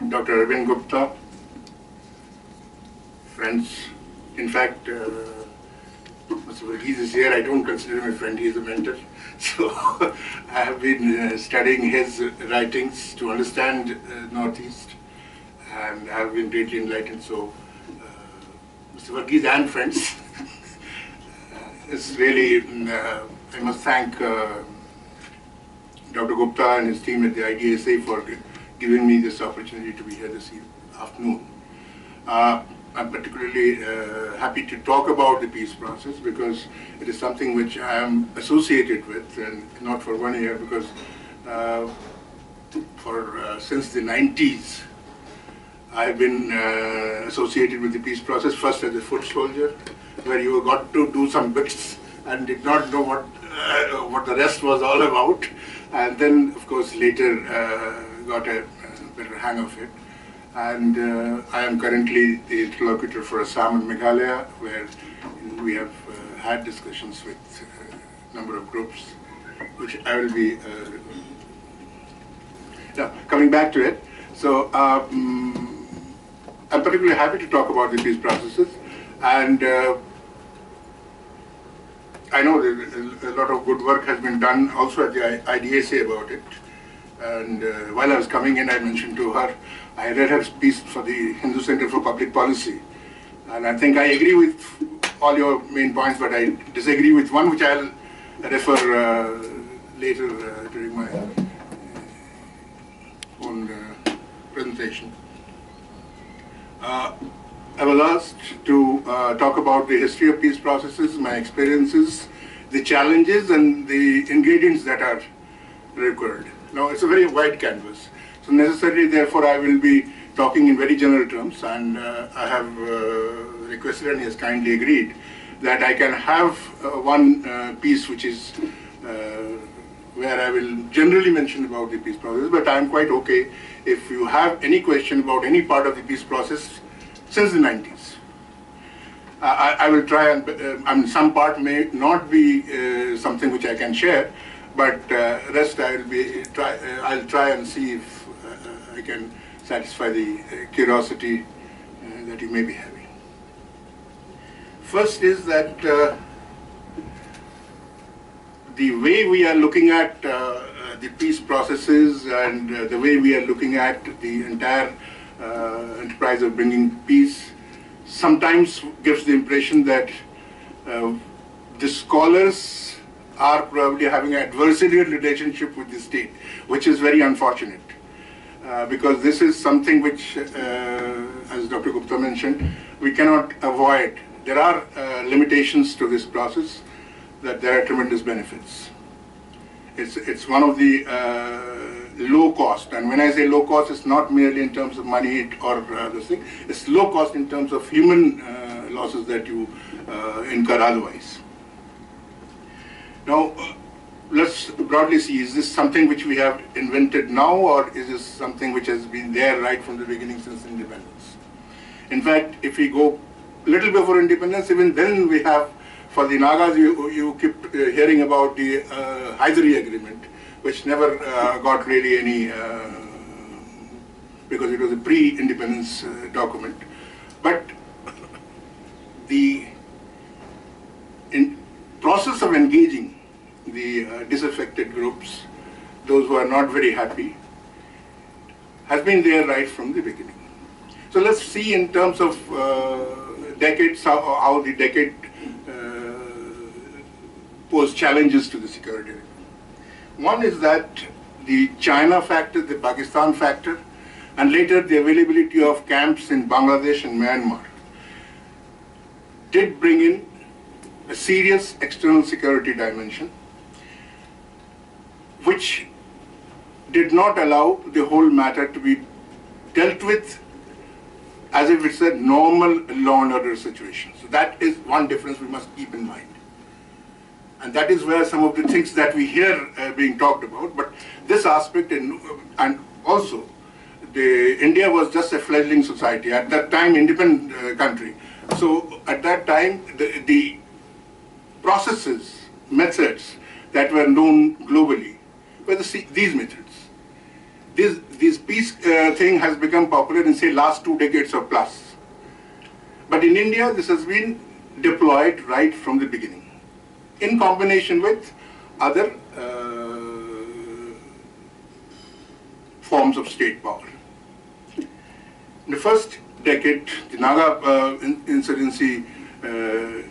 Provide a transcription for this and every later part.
Dr. Arvind Gupta, friends. In fact, Mr. Verghese is here. I don't consider him a friend, he is a mentor. So I have been studying his writings to understand Northeast, and I have been greatly enlightened. So Mr. Verghese and friends, it's really, I must thank Dr. Gupta and his team at the IDSA for giving me this opportunity to be here this afternoon. I'm particularly happy to talk about the peace process because it is something which I am associated with, and not for 1 year, because since the 90s I've been associated with the peace process, first as a foot soldier, where you got to do some bits and did not know what the rest was all about, and then of course later got a better hang of it. And I am currently the interlocutor for Assam and Meghalaya, where we have had discussions with a number of groups, which I will be now coming back to it. So I'm particularly happy to talk about the peace processes, and I know that a lot of good work has been done also at the IDSA about it. And while I was coming in, I mentioned to her, I read her piece for the Hindu Center for Public Policy, and I think I agree with all your main points, but I disagree with one which I'll refer later during my own presentation. I was asked to talk about the history of peace processes, my experiences, the challenges, and the ingredients that are required. Now, it's a very wide canvas. So necessarily, therefore, I will be talking in very general terms, and I have requested, and he has kindly agreed, that I can have one piece which is where I will generally mention about the peace process, but I am quite okay if you have any question about any part of the peace process since the 90s. I will try and some part may not be something which I can share, but rest I'll try and see if I can satisfy the curiosity that you may be having. First is that the way we are looking at the peace processes and the way we are looking at the entire enterprise of bringing peace sometimes gives the impression that the scholars are probably having an adversarial relationship with the state, which is very unfortunate, because this is something which, as Dr. Gupta mentioned, we cannot avoid. There are limitations to this process, that there are tremendous benefits. It's one of the low cost, and when I say low cost, it's not merely in terms of money or this thing, it's low cost in terms of human losses that you incur otherwise. Now, let's broadly see, is this something which we have invented now, or is this something which has been there right from the beginning since independence? In fact, if we go a little before independence, even then we have, for the Nagas, you keep hearing about the Haldar agreement, which never got really any, because it was a pre-independence document. But the process of engaging the disaffected groups, those who are not very happy, has been there right from the beginning. So let's see in terms of decades, how the decade posed challenges to the security. One is that the China factor, the Pakistan factor, and later the availability of camps in Bangladesh and Myanmar did bring in a serious external security dimension, which did not allow the whole matter to be dealt with as if it's a normal law and order situation. So that is one difference we must keep in mind. And that is where some of the things that we hear being talked about, but this aspect, and also India was just a fledgling society, at that time independent country. So at that time the processes, methods that were known globally were these methods. this peace thing has become popular in, say, last 2 decades or plus. But in India, this has been deployed right from the beginning, in combination with other forms of state power. In the first decade, the Naga insurgency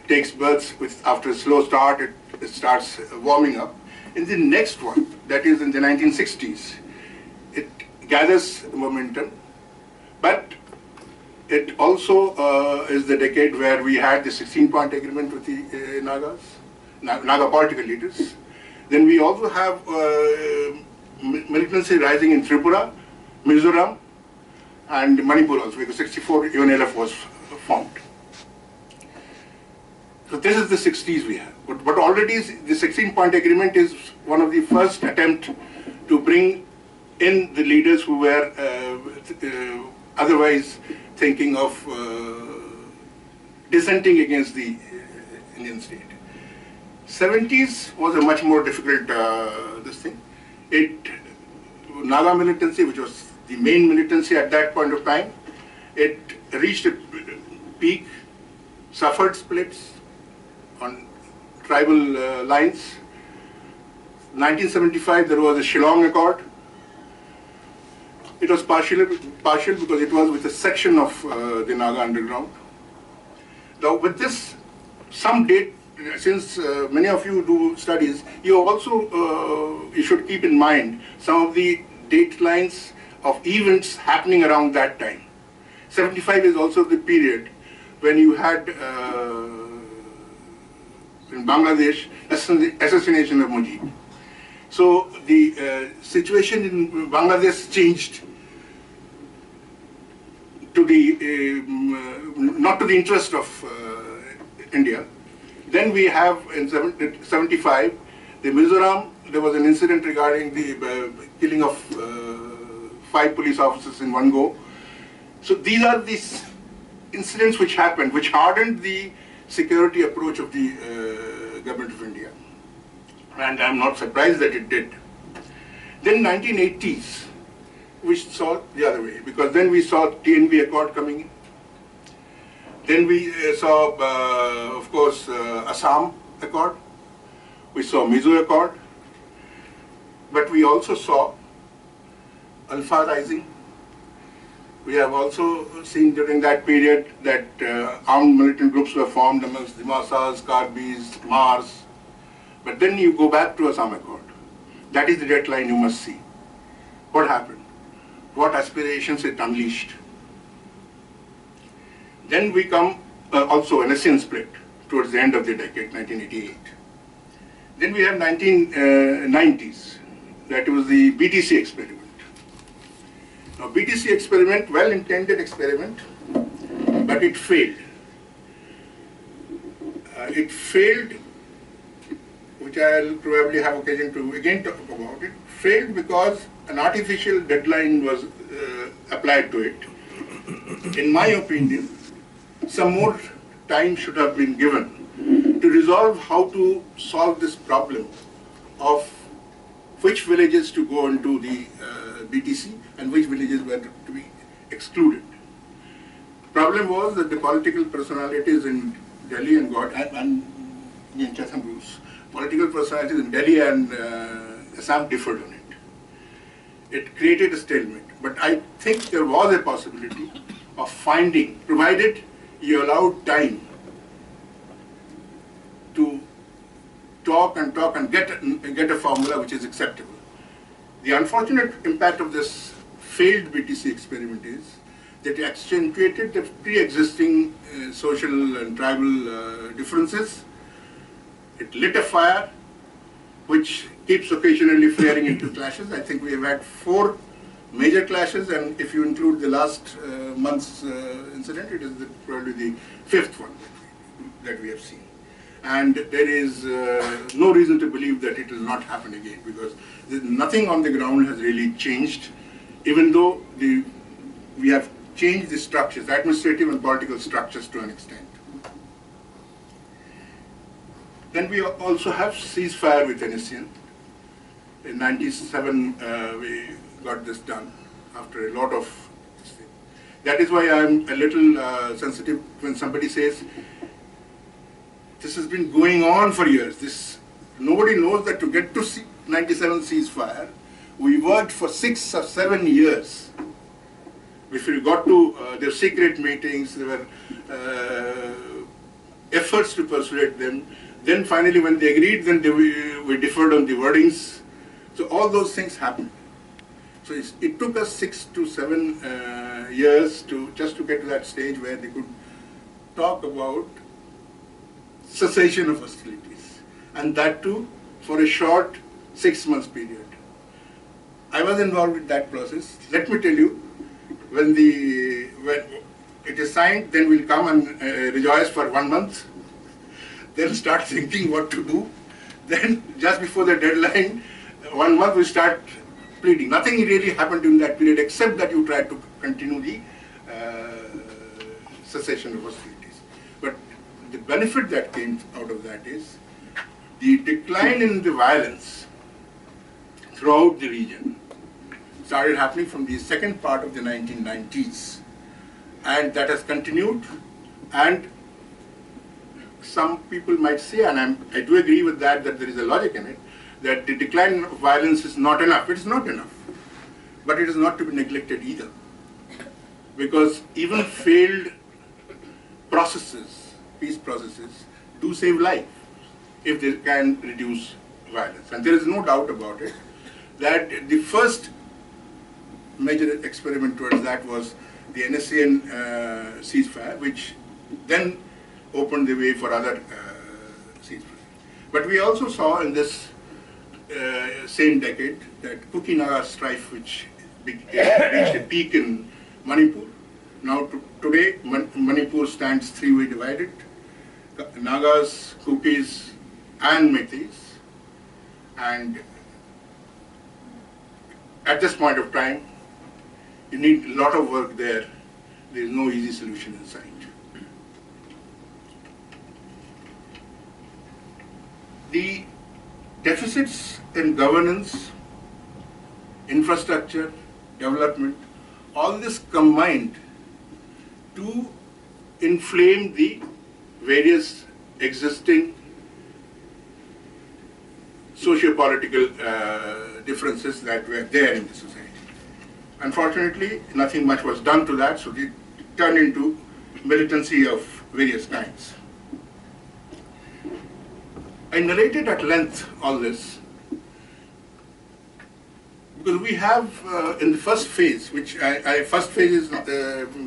takes birth after a slow start. It starts warming up. In the next one, that is in the 1960s, it gathers momentum, but it also is the decade where we had the 16-point agreement with the Naga political leaders. Then we also have militancy rising in Tripura, Mizoram, and Manipur also, because 64 UNLF was formed. So this is the 60s we have. But already the 16-point agreement is one of the first attempt to bring in the leaders who were otherwise thinking of dissenting against the Indian state. 70s was a much more difficult this thing. Naga militancy, which was the main militancy at that point of time, it reached a peak, suffered splits on tribal lines. 1975, there was a Shillong Accord. It was partial because it was with a section of the Naga underground. Now, with this, some date, since many of you do studies, you also you should keep in mind some of the date lines of events happening around that time. 75 is also the period when you had in Bangladesh assassination of Mujib. So the situation in Bangladesh changed to the not to the interest of India. Then we have in 75 the Mizoram. There was an incident regarding the killing of 5 police officers in one go. So these are these incidents which happened, which hardened the security approach of the government of India. And I'm not surprised that it did. Then 1980s, we saw the other way, because then we saw TNV Accord coming in. Then we saw, of course, Assam Accord. We saw Mizo Accord. But we also saw Alpha rising. We have also seen during that period that armed militant groups were formed amongst the Masas, Karbis, Mars. But then you go back to Assam Accord. That is the deadline you must see. What happened? What aspirations it unleashed? Then we come also an ASEAN split towards the end of the decade, 1988. Then we have 1990s. That was the BTC experiment. Now, BTC experiment, well-intended experiment, but it failed. It failed, which I'll probably have occasion to again talk about. It failed because an artificial deadline was applied to it. In my opinion, some more time should have been given to resolve how to solve this problem of which villages to go into the BTC and which villages were to be excluded. Problem was that the political personalities in Delhi and political personalities in Delhi and Assam differed on it. It created a stalemate. But I think there was a possibility of finding, provided you allowed time to talk and get a formula which is acceptable. The unfortunate impact of this failed BTC experiment is that it accentuated the pre-existing social and tribal differences. It lit a fire which keeps occasionally flaring into clashes. I think we have had 4 major clashes, and if you include the last month's incident, it is probably the 5th one that we have seen. And there is no reason to believe that it will not happen again, because nothing on the ground has really changed, even though we have changed the structures, administrative and political structures to an extent. Then we also have ceasefire with ASEAN. In 97, got this done after a lot of this thing. That is why I'm a little sensitive when somebody says, this has been going on for years. Nobody knows that to get to 97 ceasefire, we worked for 6 or 7 years. If we got to their secret meetings, there were efforts to persuade them. Then finally when they agreed, then we differed on the wordings. So all those things happened. So it took us 6 to 7 years just to get to that stage where they could talk about cessation of hostilities. And that too for a short 6 months period. I was involved in that process. Let me tell you, when it is signed, then we'll come and rejoice for 1 month. Then start thinking what to do. Then just before the deadline, 1 month we start pleading. Nothing really happened in that period except that you tried to continue the cessation of hostilities. But the benefit that came out of that is the decline in the violence throughout the region started happening from the second part of the 1990s, and that has continued. And some people might say, and I do agree with that there is a logic in it, that the decline of violence is not enough. It is not enough, but it is not to be neglected either, because even failed processes, peace processes, do save life if they can reduce violence. And there is no doubt about it that the first major experiment towards that was the NSCN ceasefire, which then opened the way for other ceasefire. But we also saw in this same decade that Kuki-Naga strife, which reached a peak in Manipur. Now today Manipur stands 3-way divided: Nagas, Kukis and Meiteis. And at this point of time, you need a lot of work there. There is no easy solution in sight. The deficits in governance, infrastructure, development, all this combined to inflame the various existing socio-political differences that were there in the society. Unfortunately, nothing much was done to that, so it turned into militancy of various kinds. I narrated at length all this because we have in the first phase, which first phase is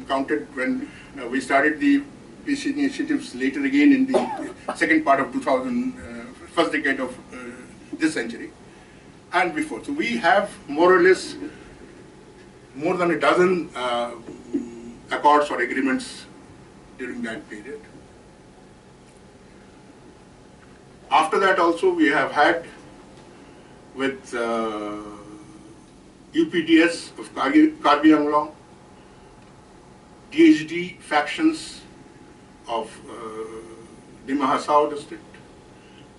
counted when we started the peace initiatives later again in the second part of first decade of this century and before. So we have more or less more than a dozen accords or agreements during that period. After that also we have had with UPDS of Karbi Anglong, DHD factions of Dima Hasao district,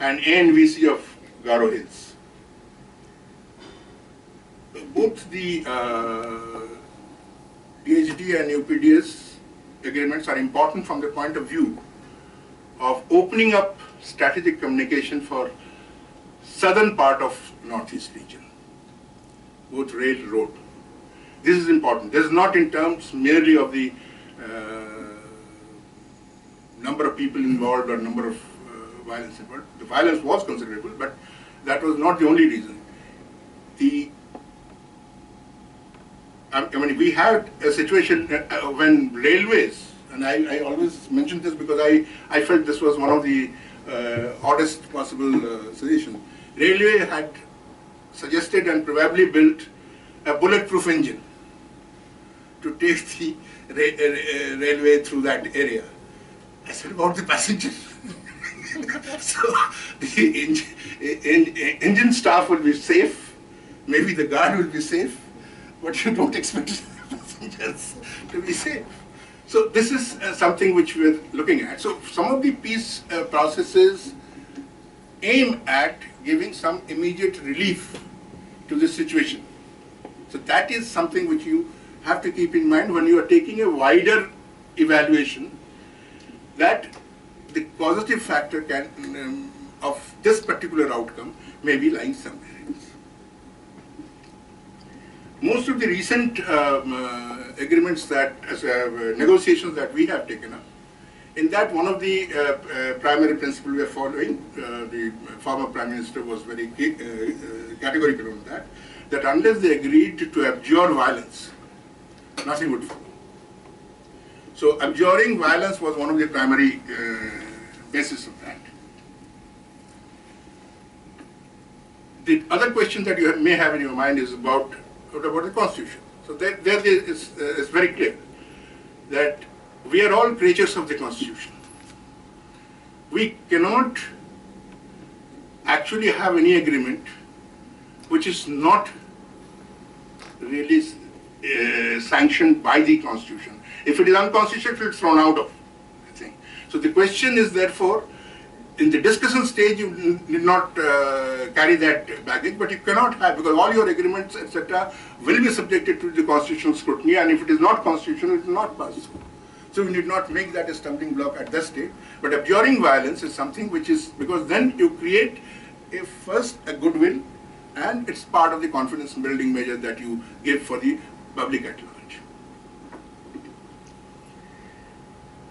and ANVC of Garo Hills. Both the DHD and UPDS agreements are important from the point of view of opening up strategic communication for southern part of Northeast region, both rail, road. This is important. This is not in terms merely of the number of people involved or number of violence involved. The violence was considerable, but that was not the only reason. I mean, we had a situation when railways, and I always mention this because I felt this was one of the oddest possible suggestions. Railway had suggested and probably built a bulletproof engine to take the railway through that area. I said, about the passengers. So the engine staff will be safe, maybe the guard will be safe, but you don't expect passengers to be safe. So this is something which we're looking at. So some of the peace processes aim at giving some immediate relief to this situation. So that is something which you have to keep in mind when you are taking a wider evaluation, that the causative factor can of this particular outcome may be lying somewhere else. Most of the recent agreements that, negotiations that we have taken up, in that one of the primary principles we are following, the former Prime Minister was very categorical on that, that unless they agreed to abjure violence, nothing would follow. So abjuring violence was one of the primary basis of that. The other question that you may have in your mind is about the Constitution. So there is very clear that we are all creatures of the Constitution. We cannot actually have any agreement which is not really sanctioned by the Constitution. If it is unconstitutional, it's thrown out of the thing. So the question is therefore, in the discussion stage, you need not carry that baggage, but you cannot have, because all your agreements, etc., will be subjected to the constitutional scrutiny, and if it is not constitutional, it will not pass through. So we need not make that a stumbling block at this stage. But abjuring violence is something which is, because then you create first a goodwill, and it's part of the confidence building measure that you give for the public at large.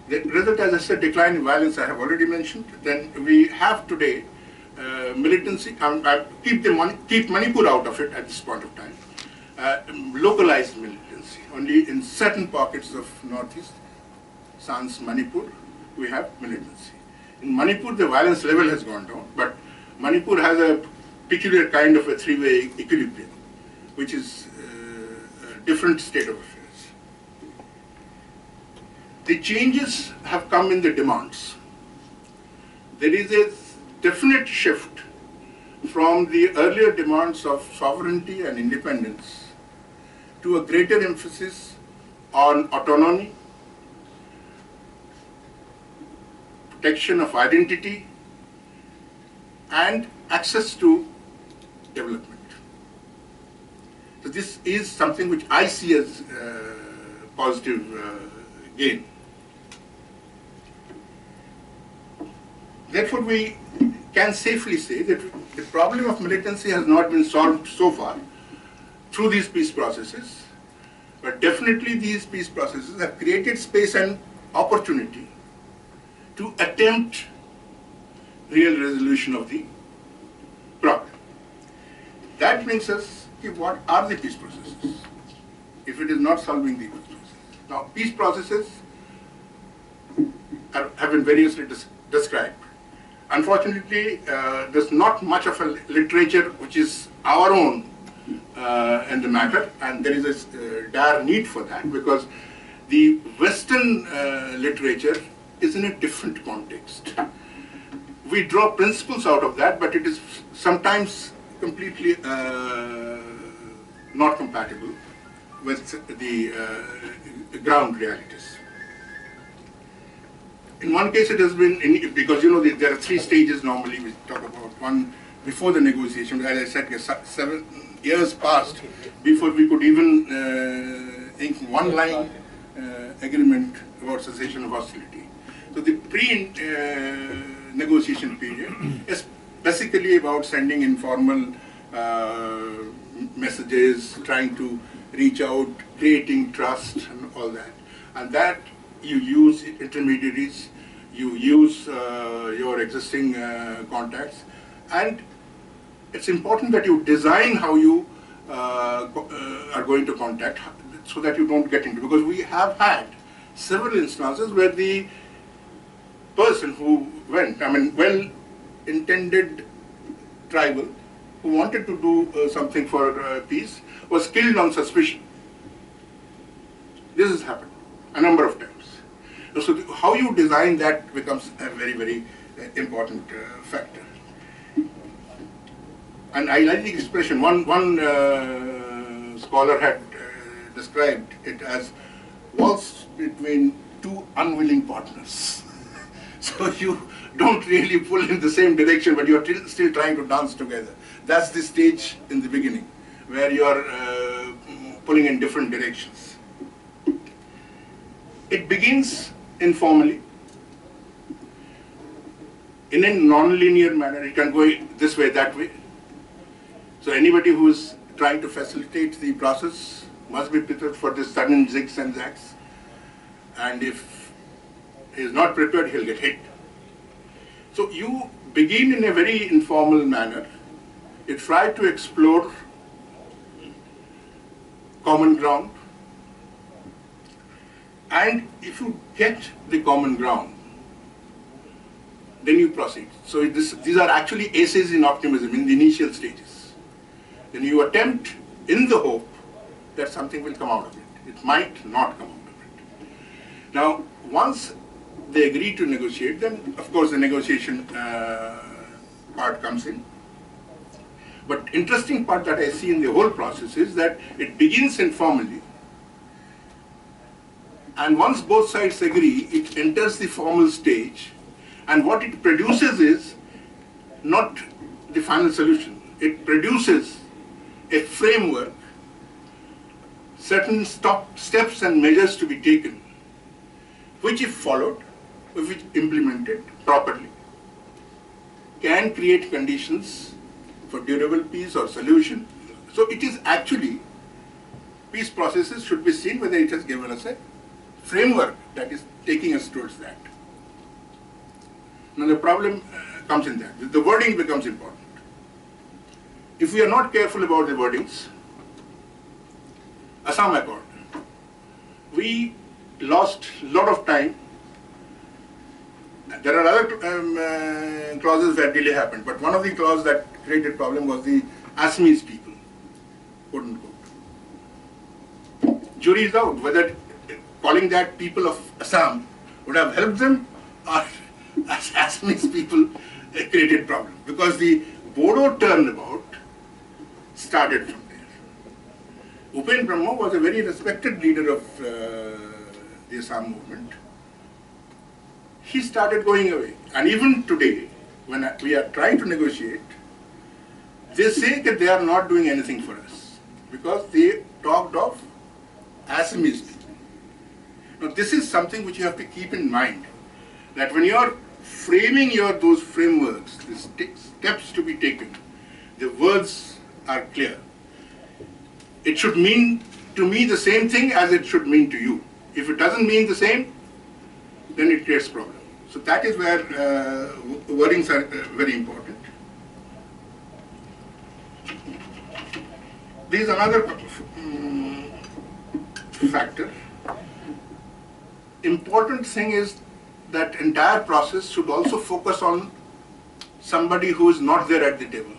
The result, as I said, decline in violence I have already mentioned. Then we have today militancy. Keep Manipur out of it at this point of time. Localized militancy. Only in certain pockets of northeast, sans Manipur, we have militancy. In Manipur, the violence level has gone down, but Manipur has a peculiar kind of a three-way equilibrium, which is a different state of affairs. The changes have come in the demands. There is a definite shift from the earlier demands of sovereignty and independence to a greater emphasis on autonomy, protection of identity, and access to development. So this is something which I see as positive gain. Therefore, we can safely say that the problem of militancy has not been solved so far through these peace processes, but definitely these peace processes have created space and opportunity to attempt real resolution of the problem. That brings us to what are the peace processes, if it is not solving the peace processes. Now, peace processes have been variously described. Unfortunately, there's not much of a literature which is our own in the matter, and there is a dire need for that, because the Western literature is in a different context. We draw principles out of that, but it is sometimes completely not compatible with the ground realities. In one case it has been, because there are three stages normally we talk about. One, before the negotiation, as I said, 7 years passed before we could even ink one line agreement about cessation of hostility. So the pre-negotiation period is basically about sending informal messages, trying to reach out, creating trust and all that. And that you use intermediaries, you use your existing contacts, and it's important that you design how you are going to contact so that you don't get into, because we have had several instances where the person who went, well-intended tribal who wanted to do something for peace was killed on suspicion. This has happened a number of times. So how you design that becomes a very, very important factor. And I like the expression, one scholar had described it as waltz between two unwilling partners. So you don't really pull in the same direction, but you're still trying to dance together. That's the stage in the beginning, where you're pulling in different directions. It begins informally, in a non-linear manner. It can go this way, that way. So anybody who is trying to facilitate the process must be prepared for this sudden zigs and zags. And if he is not prepared, he'll get hit. So you begin in a very informal manner. You try to explore common ground. And if you get the common ground, then you proceed. So these are actually aces in optimism in the initial stages. Then you attempt in the hope that something will come out of it. It might not come out of it. Now, once they agree to negotiate, then of course the negotiation part comes in. But interesting part that I see in the whole process is that it begins informally, and once both sides agree, it enters the formal stage, and what it produces is not the final solution. It produces a framework, certain steps and measures to be taken, which if followed, if implemented properly, can create conditions for durable peace or solution. So it is actually, peace processes should be seen whether it has given us a framework that is taking us towards that. Now the problem comes in that. The wording becomes important. If we are not careful about the wordings, Assam Accord, we lost a lot of time. There are other clauses where delay happened, but one of the clauses that created problem was the Assamese people, quote unquote. Jury is out whether calling that people of Assam would have helped them, or as Assamese people created problem, because the Bodo turnabout started from there. Upen Brahma was a very respected leader of the Assam movement. He started going away. And even today, when we are trying to negotiate, they say that they are not doing anything for us because they talked of Assamese people. Now this is something which you have to keep in mind, that when you are framing those frameworks, the steps to be taken, the words are clear. It should mean to me the same thing as it should mean to you. If it doesn't mean the same, then it creates problem. So that is where wordings are very important. There is another factor. Important thing is that entire process should also focus on somebody who is not there at the table.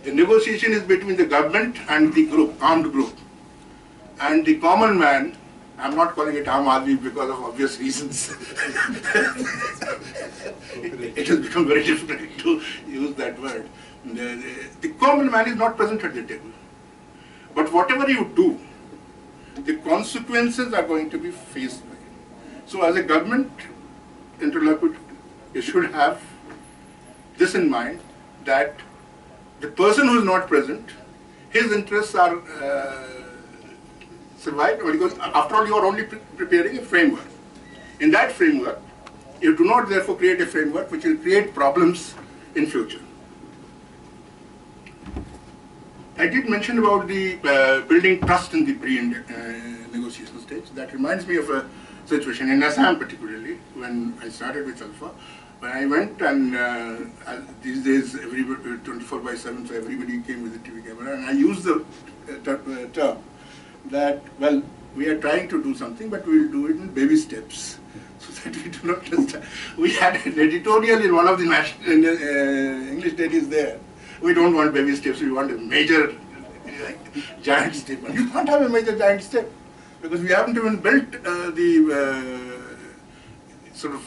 The negotiation is between the government and the group, armed group. And the common man, I'm not calling it Aam Aadmi because of obvious reasons. It has become very difficult to use that word. The common man is not present at the table. But whatever you do, the consequences are going to be faced by you. So as a government interlocutor, you should have this in mind, that the person who is not present, his interests are survived, because after all you are only preparing a framework. In that framework, you do not therefore create a framework which will create problems in future. I did mention about the building trust in the pre-negotiation stage. That reminds me of a situation in Assam particularly, when I started with Alpha. When I went, and these days 24/7, so everybody came with a TV camera, and I used the term that, well, we are trying to do something, but we will do it in baby steps, so that we do not just... We had an editorial in one of the English dailies there. We don't want baby steps, we want a major, giant step. And you can't have a major giant step, because we haven't even built the sort of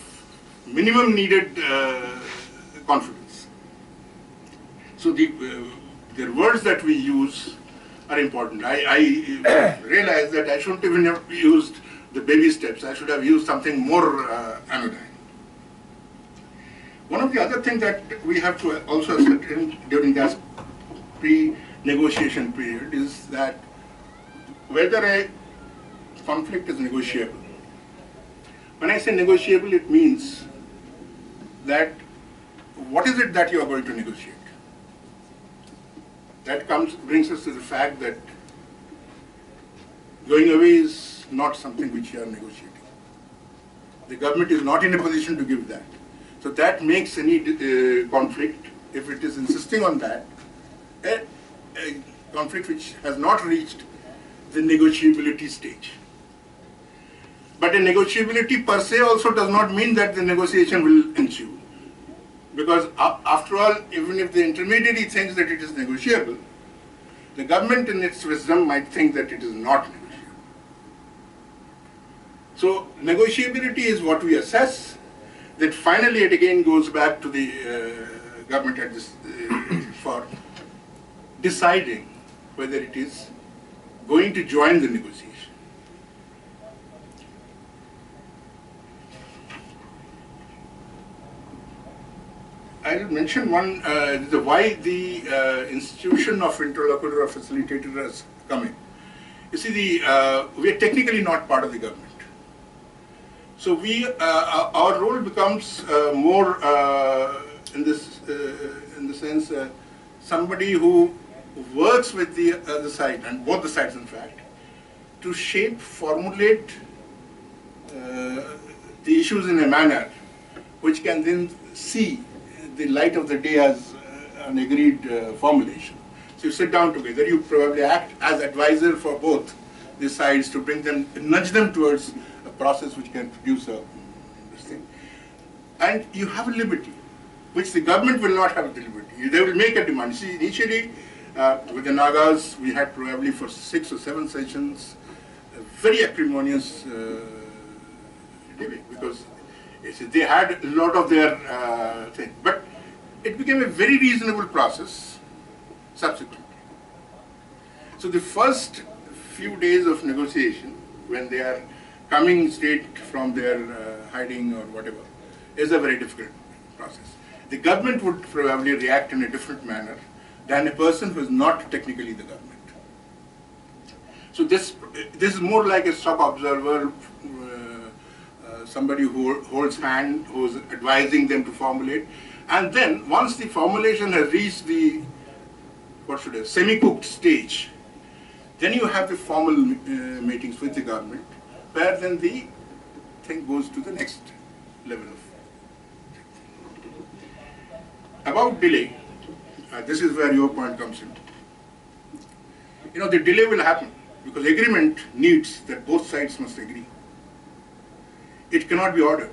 minimum needed confidence. So the words that we use are important. I realized that I shouldn't even have used the baby steps. I should have used something more anodyne. One of the other things that we have to also accept during that negotiation period is that whether a conflict is negotiable. When I say negotiable, it means that what is it that you are going to negotiate? That brings us to the fact that going away is not something which you are negotiating. The government is not in a position to give that. So that makes any conflict, if it is insisting on that, a conflict which has not reached the negotiability stage. But a negotiability per se also does not mean that the negotiation will ensue. Because after all, even if the intermediary thinks that it is negotiable, the government in its wisdom might think that it is not negotiable. So negotiability is what we assess. That finally it again goes back to the government at this, for deciding whether it is going to join the negotiation. I will mention one, why the institution of interlocutor or facilitator has come in. You see, we are technically not part of the government. So our role becomes more in the sense somebody who works with the other side, and both the sides in fact, to shape, formulate the issues in a manner which can then see the light of the day as an agreed formulation. So you sit down together, you probably act as advisor for both the sides to bring them, nudge them towards a process which can produce this thing. And you have a liberty, which the government will not have the liberty. They will make a demand. See, initially, with the Nagas, we had probably for 6 or 7 sessions, a very acrimonious debate, because they had a lot of their thing. But it became a very reasonable process subsequently. So the first few days of negotiation, when they are coming straight from their hiding or whatever, is a very difficult process. The government would probably react in a different manner than a person who is not technically the government. So this is more like a stock observer, somebody who holds hand, who is advising them to formulate. And then once the formulation has reached the, semi-cooked stage, then you have the formal meetings with the government, where then the thing goes to the next level of. About delay, this is where your point comes in. You know, the delay will happen because agreement needs that both sides must agree. It cannot be ordered.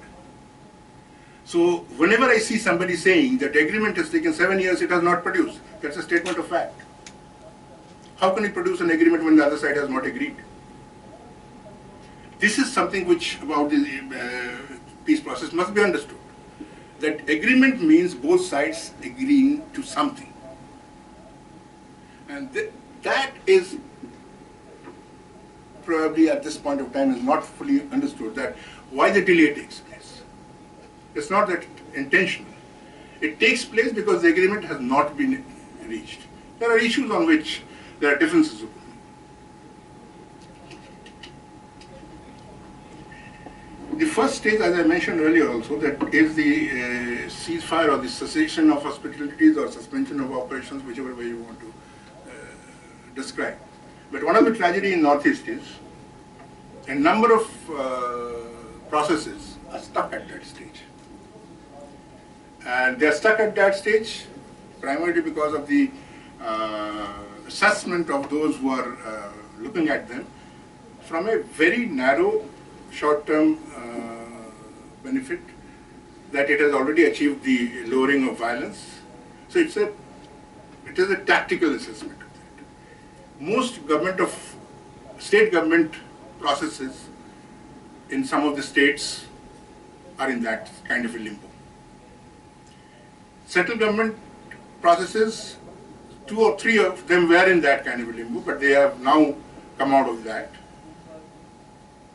So whenever I see somebody saying that agreement has taken 7 years, it has not produced, that's a statement of fact. How can you produce an agreement when the other side has not agreed? This is something which about the peace process must be understood. That agreement means both sides agreeing to something. And that is probably at this point of time is not fully understood, that why the delay takes place. It's not that intentional. It takes place because the agreement has not been reached. There are issues on which there are differences of opinion. The first stage, as I mentioned earlier also, that is the ceasefire or the cessation of hostilities or suspension of operations, whichever way you want to describe. But one of the tragedy in Northeast is a number of processes are stuck at that stage. And they are stuck at that stage primarily because of the assessment of those who are looking at them from a very narrow short-term benefit, that it has already achieved the lowering of violence. So it is a tactical assessment of that. Most state government processes in some of the states are in that kind of a limbo. Central government processes, 2 or 3 of them were in that kind of a limbo, but they have now come out of that.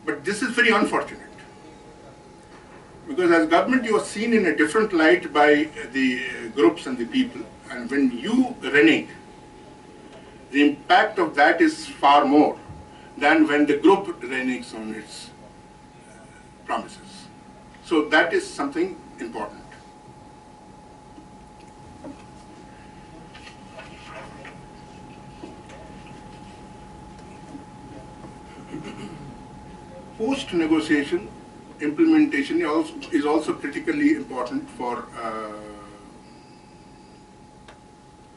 But this is very unfortunate, because as government you are seen in a different light by the groups and the people, and when you renege, the impact of that is far more than when the group reneges on its promises. So that is something important. Post-negotiation implementation is also critically important for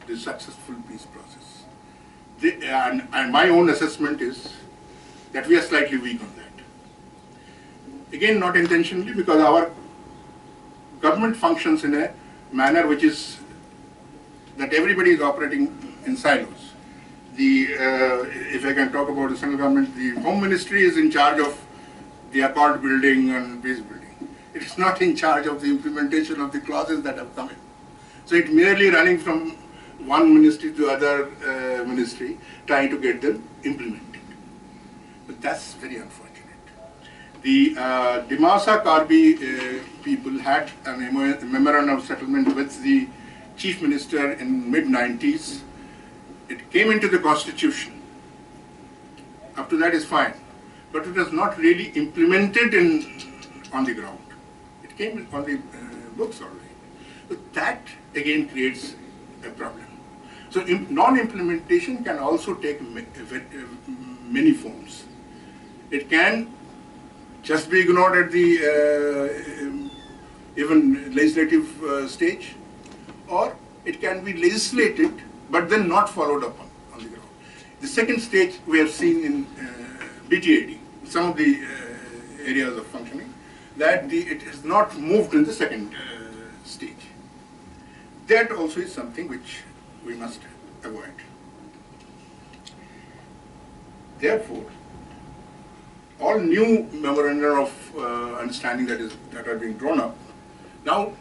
the successful peace process. And my own assessment is that we are slightly weak on that. Again, not intentionally, because our government functions in a manner which is that everybody is operating in silos. If I can talk about the central government, the Home Ministry is in charge of the accord building and peace building. It is not in charge of the implementation of the clauses that have come in. So it's merely running from one ministry to other ministry, trying to get them implemented. But that's very unfortunate. The Dimasa-Karbi people had a memorandum of settlement with the Chief Minister in mid-90s. It came into the Constitution. Up to that is fine. But it was not really implemented on the ground. It came on the books already. So that again creates a problem. So non-implementation can also take many forms. It can just be ignored at the even legislative stage, or it can be legislated but then not followed up on the ground. The second stage we have seen in BTAD, some of the areas of functioning, that it has not moved in the second stage. That also is something which we must avoid. Therefore, all new memoranda of understanding that are being drawn up, now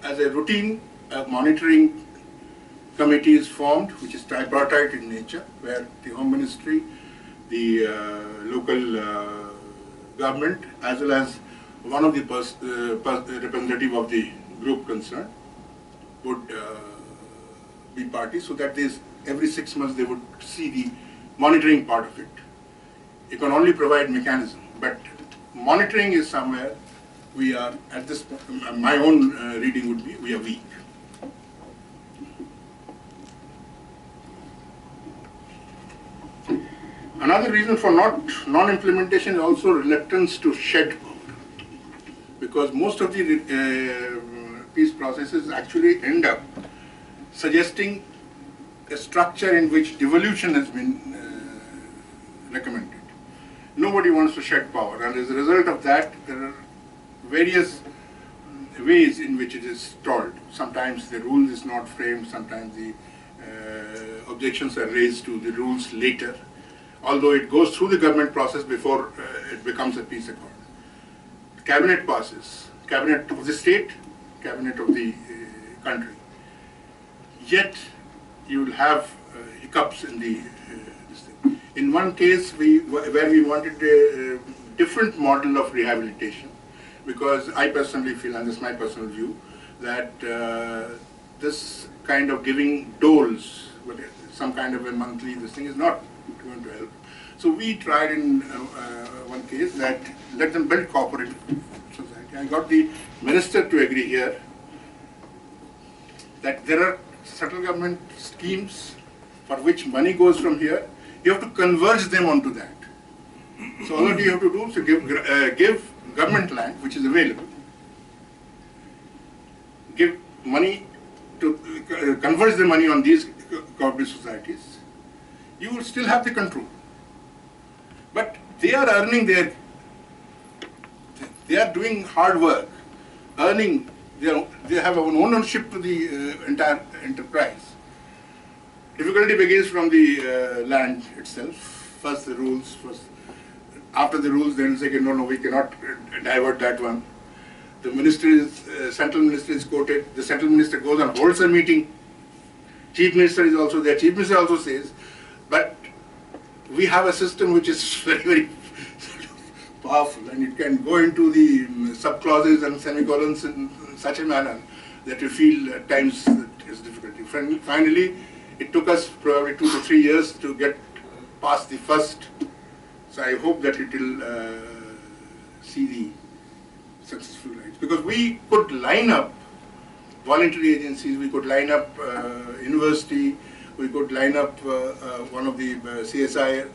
as a routine monitoring committee is formed, which is tripartite in nature, where the Home Ministry, the local government, as well as one of the representative of the group concerned would be party, so that every 6 months they would see the monitoring part of it. You can only provide mechanism, but monitoring is somewhere we are at this point. My own reading would be we are weak. Another reason for non-implementation is also reluctance to shed power, because most of the peace processes actually end up suggesting a structure in which devolution has been recommended. Nobody wants to shed power, and as a result of that, there are various ways in which it is stalled. Sometimes the rule is not framed, sometimes the objections are raised to the rules later, although it goes through the government process before it becomes a peace accord. Cabinet passes, cabinet of the state, cabinet of the country. Yet you will have hiccups in this thing. In one case, where we wanted a different model of rehabilitation, because I personally feel, and this is my personal view, that this kind of giving doles, some kind of a monthly, this thing is not going to help. So we tried in one case that let them build cooperative society. I got the minister to agree here that there are central government schemes for which money goes from here. You have to converge them onto that. So all that you have to do is to give government land, which is available, give money to converge the money on these cooperative societies. You will still have the control. But they are earning they are doing hard work, earning, they have an ownership to the entire enterprise. Difficulty begins from the land itself. First the rules, after the rules then say, no, we cannot divert that one. The ministry is, central minister is quoted, the central minister goes and holds a meeting. Chief minister is also there. Chief minister also says, but we have a system which is very, very powerful, and it can go into the subclauses and semicolons in such a manner that you feel at times that is difficult. Finally, It took us probably 2 to 3 years to get past the first. So I hope that it will see the successful rights. Because we could line up voluntary agencies, we could line up university, we could line up one of the CSI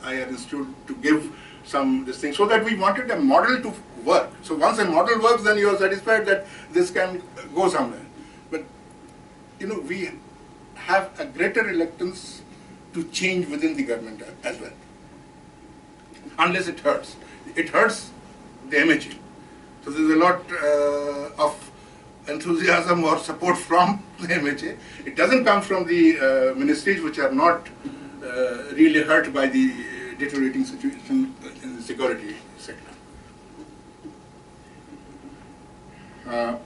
IR Institute to give some this thing, so that we wanted a model to work. So once a model works, then you are satisfied that this can go somewhere. But we have a greater reluctance to change within the government as well, unless it hurts. It hurts the MHA. So there is a lot of enthusiasm or support from the MHA. It doesn't come from the ministries, which are not really hurt by the deteriorating situation in the security sector.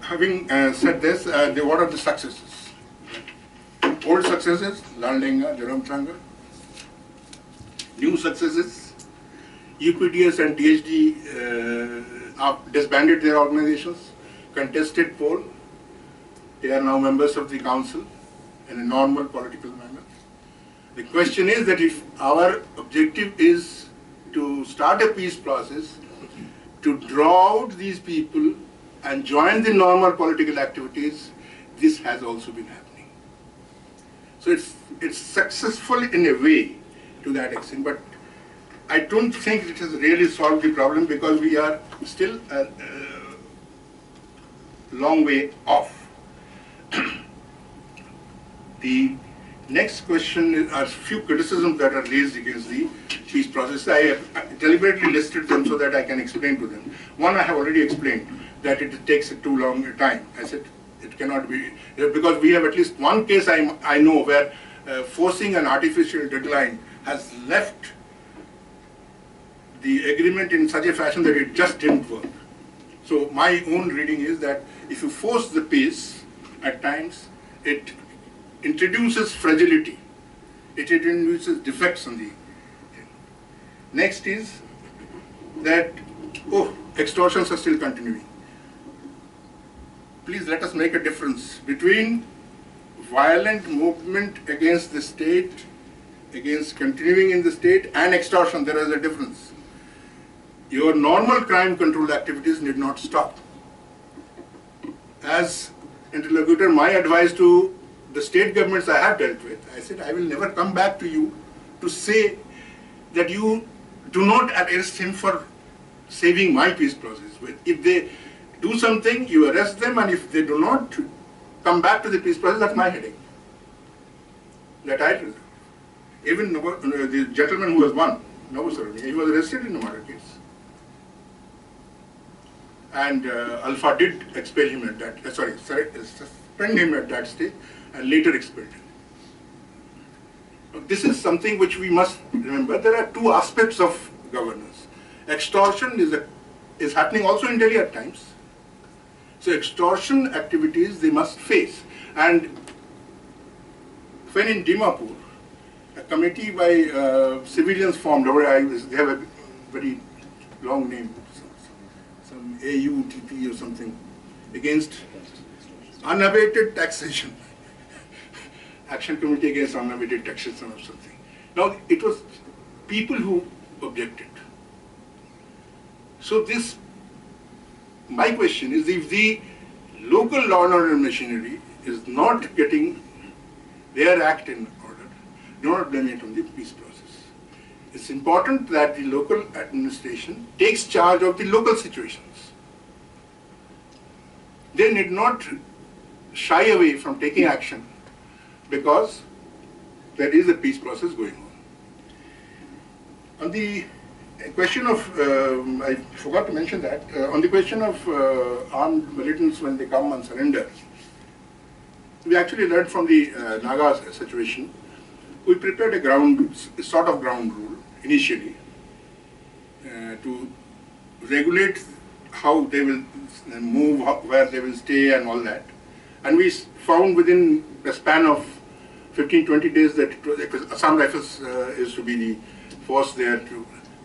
Having said this, what are the successes? Old successes, Laldenga, Jaramchanga. New successes, UPDS and THD disbanded their organizations, contested poll. They are now members of the council in a normal political manner. The question is that if our objective is to start a peace process, to draw out these people and join the normal political activities, this has also been happening. So it's successful in a way to that extent, but I don't think it has really solved the problem, because we are still a long way off. The next question are few criticisms that are raised against the peace process. I have deliberately listed them so that I can explain to them. One I have already explained, that it takes too long a time. I said it cannot be, because we have at least one case I know where forcing an artificial deadline has left the agreement in such a fashion that it just didn't work. So my own reading is that if you force the pace, at times it introduces fragility, it introduces defects on the thing. Next is that, extortions are still continuing. Please let us make a difference between violent movement against the state, against continuing in the state, and extortion. There is a difference. Your normal crime control activities need not stop. As interlocutor, my advice to the state governments I have dealt with, I said, I will never come back to you to say that you do not arrest him for saving my peace process. If they do something, you arrest them, and if they do not come back to the peace process, that's my headache. That I do. Even the gentleman who was won, he was arrested in a murder case. And Alpha did expel him at that, suspend him at that stage, and later expelled him. This is something which we must remember. There are two aspects of governance. Extortion is happening also in Delhi at times. So extortion activities they must face. And when in Dimapur, a committee by civilians formed, they have a very long name, some AUTP or something, against unabated taxation. Action Committee Against Unabated Taxation or something. Now, it was people who objected. So my question is, if the local law and order machinery is not getting their act in order, do not blame it on the peace process. It's important that the local administration takes charge of the local situations. They need not shy away from taking action because there is a peace process going on. On the question of, I forgot to mention that, on the question of armed militants when they come and surrender, we actually learned from the Naga situation. We prepared a sort of ground rule initially to regulate how they will move, where they will stay and all that. And we found within the span of 15-20 days that Assam Rifles is to be the force there.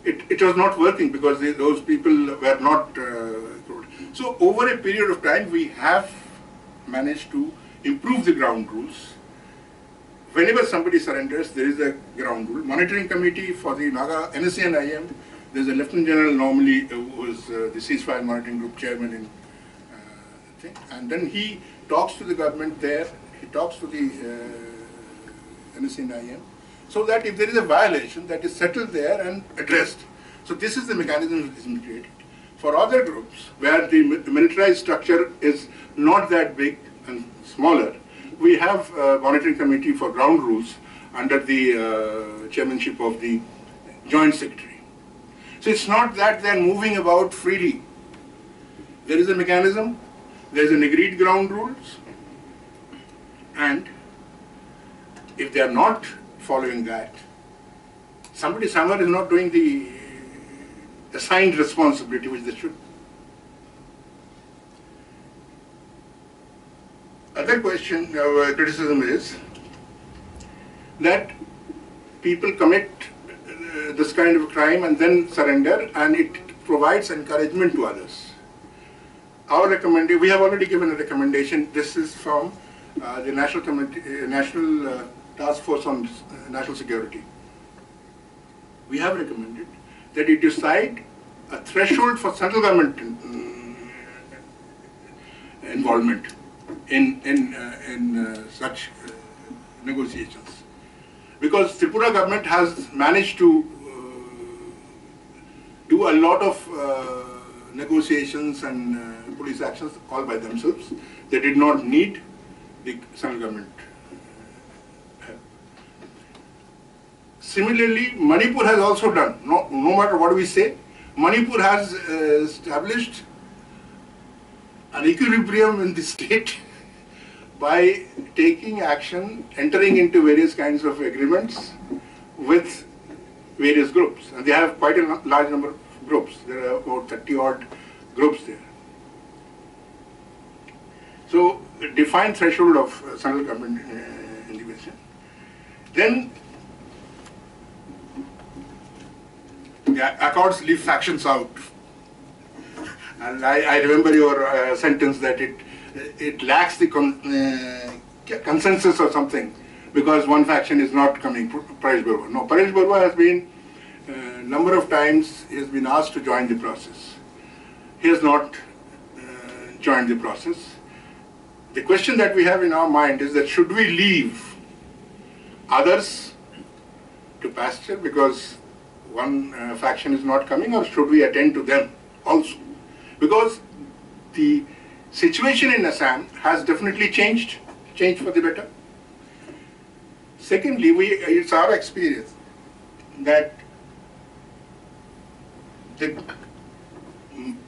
It was not working because those people were not. So over a period of time, we have managed to improve the ground rules whenever somebody surrenders, there is a ground rule. Monitoring committee for the Naga NSA and IM, there's a Lieutenant General normally who is the ceasefire monitoring group chairman in thing. And then he talks to the government there, he talks to the NSA and IM, so that if there is a violation, that is settled there and addressed. So this is the mechanism that is created. For other groups, where the militarized structure is not that big and smaller, we have a monitoring committee for ground rules under the chairmanship of the Joint Secretary. So it's not that they're moving about freely. There is a mechanism, there is an agreed ground rules, and if they are not following that, somebody somewhere is not doing the assigned responsibility which they should. Other question, criticism is that people commit this kind of crime and then surrender, and it provides encouragement to others. Our recommendation, we have already given a recommendation. This is from the National Task Force on National Security. We have recommended that you decide a threshold for central government involvement in such negotiations, because Tripura government has managed to do a lot of negotiations and police actions all by themselves. They did not need the central government help. Similarly, Manipur has also done, no matter what we say, Manipur has established an equilibrium in the state by taking action, entering into various kinds of agreements with various groups. And they have quite a large number of groups. There are about 30 odd groups there. So, a defined threshold of central government intervention. Then, the accords leave factions out. And I remember your sentence that it lacks the consensus or something because one faction is not coming. Paresh Barua. No, Paresh Barua has been a number of times he has been asked to join the process. He has not joined the process. The question that we have in our mind is that should we leave others to pasture because one faction is not coming, or should we attend to them also? Because the situation in Assam has definitely changed for the better. Secondly, it's our experience that the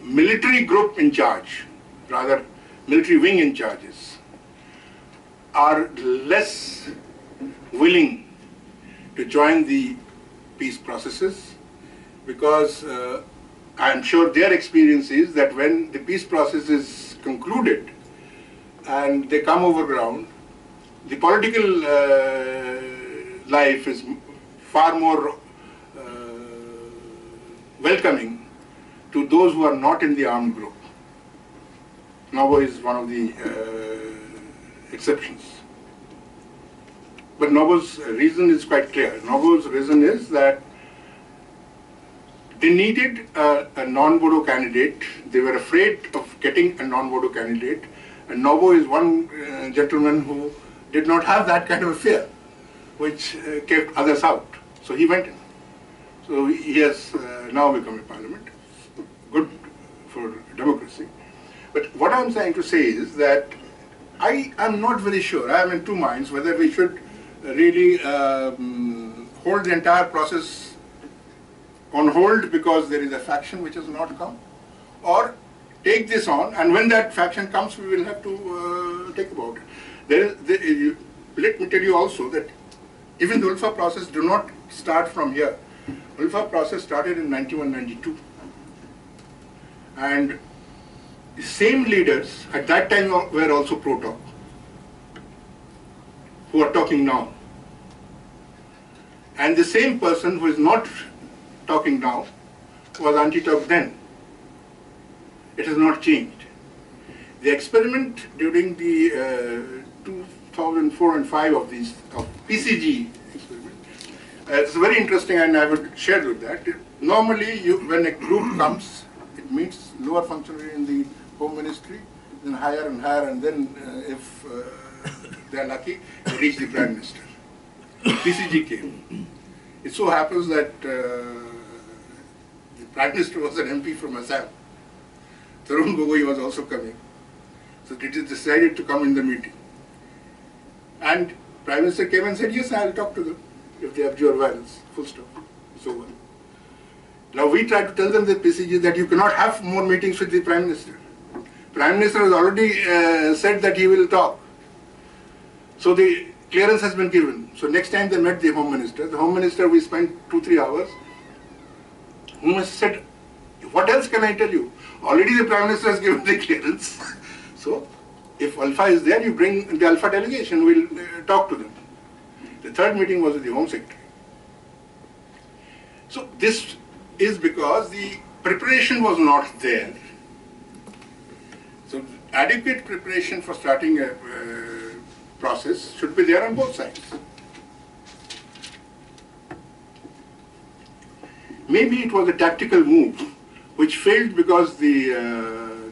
military group in charge, rather military wing in charges, are less willing to join the peace processes because I am sure their experience is that when the peace process is concluded and they come over ground, the political life is far more welcoming to those who are not in the armed group. Novo is one of the exceptions. But Novo's reason is quite clear. Novo's reason is that they needed a non-Bodo candidate. They were afraid of getting a non-Bodo candidate. And Novo is one gentleman who did not have that kind of a fear, which kept others out. So he went in. So he has now become a parliament. Good for democracy. But what I'm trying to say is that I am not very sure. I am in two minds whether we should really hold the entire process on hold because there is a faction which has not come, or take this on, and when that faction comes, we will have to take about it. Let me tell you also that even the Ulfa process do not start from here. Ulfa process started in 91-92, and the same leaders at that time were also pro-talk, who are talking now. And the same person who is not talking now was anti-talk then. It has not changed. The experiment during the 2004 and 5 of PCG experiment. It's very interesting, and I would share with that. Normally, when a group comes, it meets lower functionary in the Home Ministry, then higher and higher, and then if they are lucky, they reach the Prime Minister. PCG came. It so happens that the Prime Minister was an MP from Assam. Tarun Gogoi was also coming. So it is decided to come in the meeting. And Prime Minister came and said, yes, I will talk to them if they abjure violence. Full stop. It's over. Now we try to tell them, the PCG, that you cannot have more meetings with the Prime Minister. Prime Minister has already said that he will talk. So the clearance has been given. So next time they met the Home Minister, we spent 2-3 hours. Home Minister said, what else can I tell you? Already the Prime Minister has given the clearance. So if Alpha is there, you bring the Alpha delegation, we'll talk to them. The third meeting was with the Home Secretary. So this is because the preparation was not there. So adequate preparation for starting a process should be there on both sides. Maybe it was a tactical move which failed because the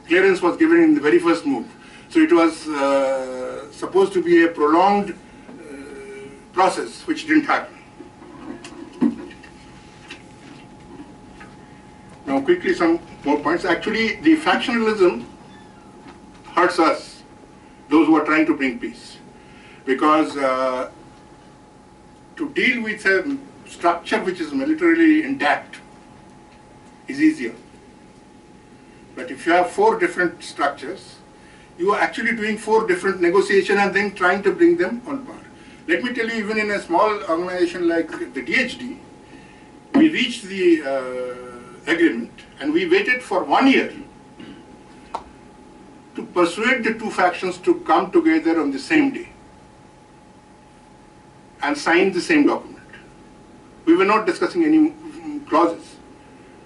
clearance was given in the very first move. So it was supposed to be a prolonged process which didn't happen. Now quickly some more points. Actually the factionalism hurts us, those who are trying to bring peace. Because to deal with a structure which is militarily intact is easier. But if you have 4 different structures, you are actually doing 4 different negotiations and then trying to bring them on par. Let me tell you, even in a small organization like the DHD, we reached the agreement and we waited for 1 year to persuade the 2 factions to come together on the same day and sign the same document. We were not discussing any clauses.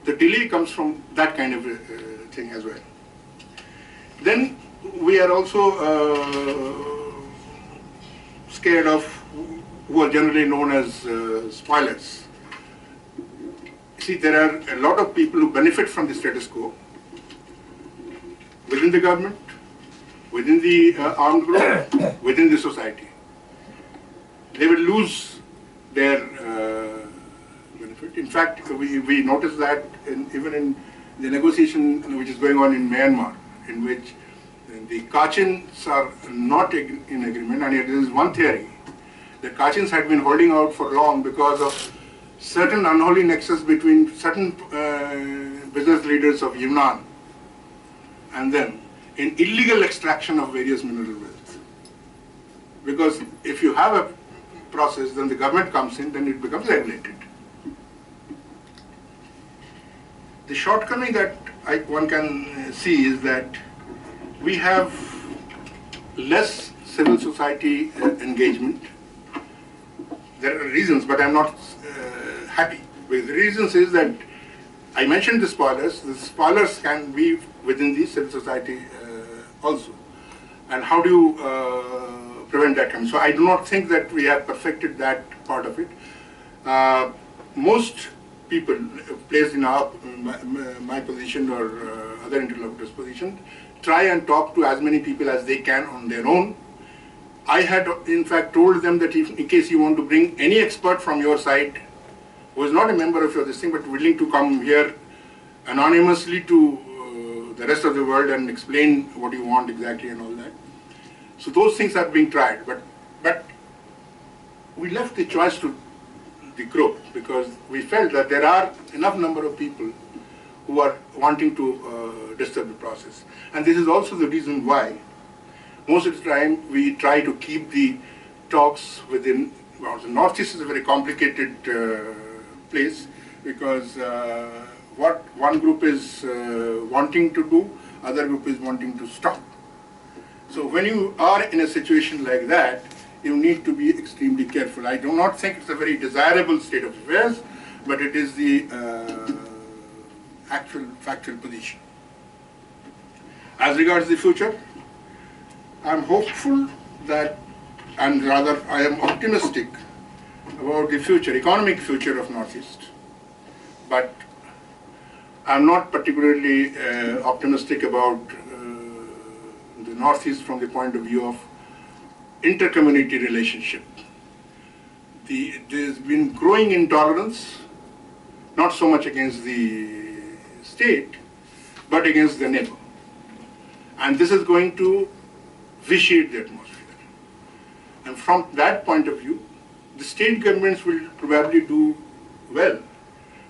The delay comes from that kind of thing as well. Then we are also scared of who are generally known as spoilers. See, there are a lot of people who benefit from the status quo within the government, within the armed group, within the society. They will lose their benefit. In fact, we notice that even in the negotiation which is going on in Myanmar, in which the Kachins are not in agreement, and there is one theory. The Kachins had been holding out for long because of certain unholy nexus between certain business leaders of Yunnan and them in illegal extraction of various mineral wealth. Because if you have a process, then the government comes in, then it becomes regulated. The shortcoming that one can see is that we have less civil society engagement. There are reasons, but I'm not happy. Because the reasons is that I mentioned the spoilers can be within the civil society also. And how do you prevent that coming? So I do not think that we have perfected that part of it. Most people placed in my position or other interlocutors' position try and talk to as many people as they can on their own. I had in fact told them that if, in case you want to bring any expert from your side who is not a member of your this thing but willing to come here anonymously to the rest of the world and explain what you want exactly and all that. So those things are being tried, but we left the choice to the group because we felt that there are enough number of people who are wanting to disturb the process. And this is also the reason why most of the time we try to keep the talks within, well, the Northeast is a very complicated place because what one group is wanting to do, other group is wanting to stop. So when you are in a situation like that, you need to be extremely careful. I do not think it's a very desirable state of affairs, but it is the actual factual position. As regards the future, I'm hopeful that and rather I am optimistic about the future, economic future of Northeast. But I'm not particularly optimistic about the Northeast from the point of view of inter-community relationship. There's been growing intolerance, not so much against the state, but against the neighbor. And this is going to vitiate the atmosphere. And from that point of view, the state governments will probably do well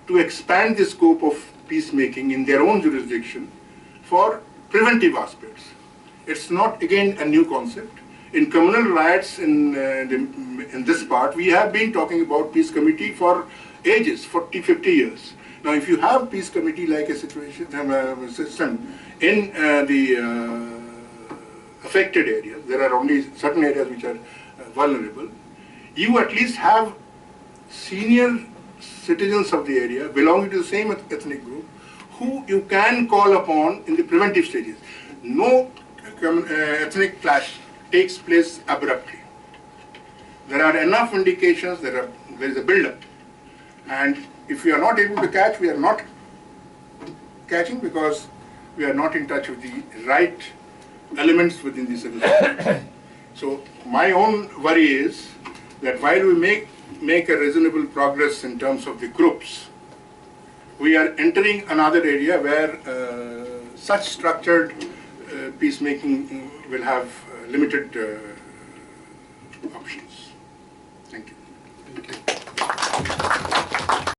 to expand the scope of peacemaking in their own jurisdiction for preventive aspects. It's not, again, a new concept. In communal riots in this part, we have been talking about peace committee for ages, 40, 50 years. Now, if you have peace committee like a situation, system in the affected areas, there are only certain areas which are vulnerable, you at least have senior citizens of the area belonging to the same ethnic group who you can call upon in the preventive stages. No ethnic clash takes place abruptly. There are enough indications, there is a build-up. And if we are not able to catch, we are not catching because we are not in touch with the right elements within the civil society. So my own worry is that while we make a reasonable progress in terms of the groups, we are entering another area where such structured peacemaking will have limited options.